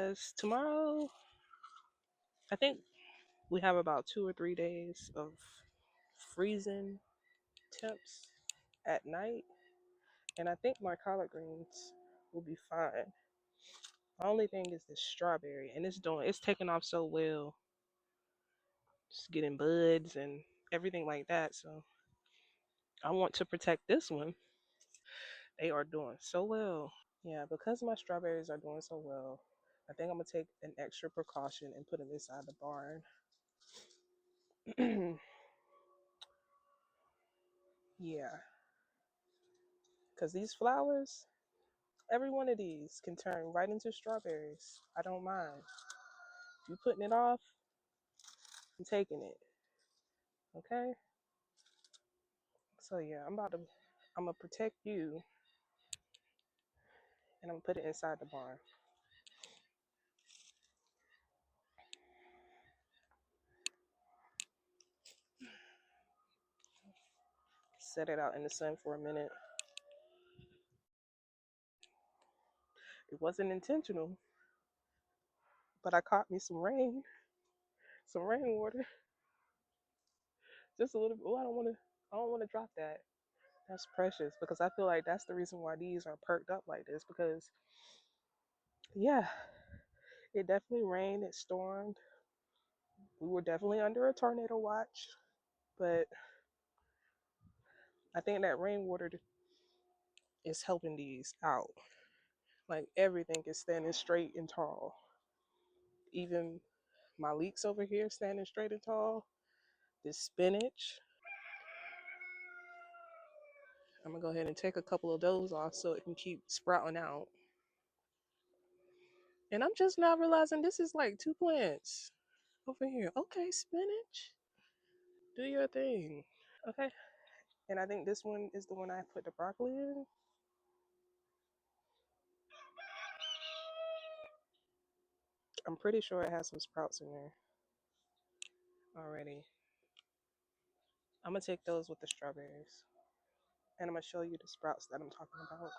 because tomorrow I think we have about 2 or 3 days of freezing temps at night, and I think my collard greens will be fine. The only thing is the strawberry, and it's taking off so well, just getting buds and everything like that. So I want to protect this one. They are doing so well. Yeah, because my strawberries are doing so well, I think I'm gonna take an extra precaution and put them inside the barn. Yeah, because these flowers, every one of these can turn right into strawberries. I don't mind. If you putting it off, I'm taking it. Okay? So yeah, I'm gonna protect you and I'm gonna put it inside the barn. Set it out in the sun for a minute. It wasn't intentional, but I caught me some rainwater, just a little bit. Oh, I don't wanna drop that. That's precious because I feel like that's the reason why these are perked up like this because yeah, it definitely rained, it stormed. We were definitely under a tornado watch, but I think that rainwater is helping these out. Like everything is standing straight and tall. Even my leeks over here standing straight and tall. This spinach. I'm gonna go ahead and take a couple of those off so it can keep sprouting out. And I'm just now realizing this is like two plants over here. Okay, spinach. Do your thing. Okay. And I think this one is the one I put the broccoli in. I'm pretty sure it has some sprouts in there already. I'm gonna take those with the strawberries. And I'm gonna show you the sprouts that I'm talking about.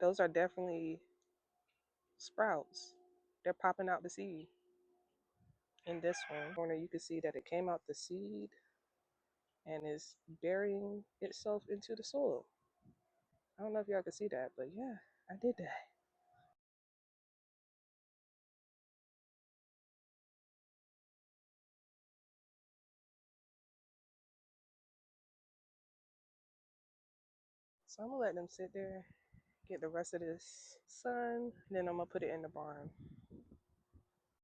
Those are definitely sprouts. They're popping out the seed. In this one, corner, you can see that it came out the seed and is burying itself into the soil. I don't know if y'all can see that, but yeah, I did that. So I'm gonna let them sit there, get the rest of this sun, and then I'm gonna put it in the barn.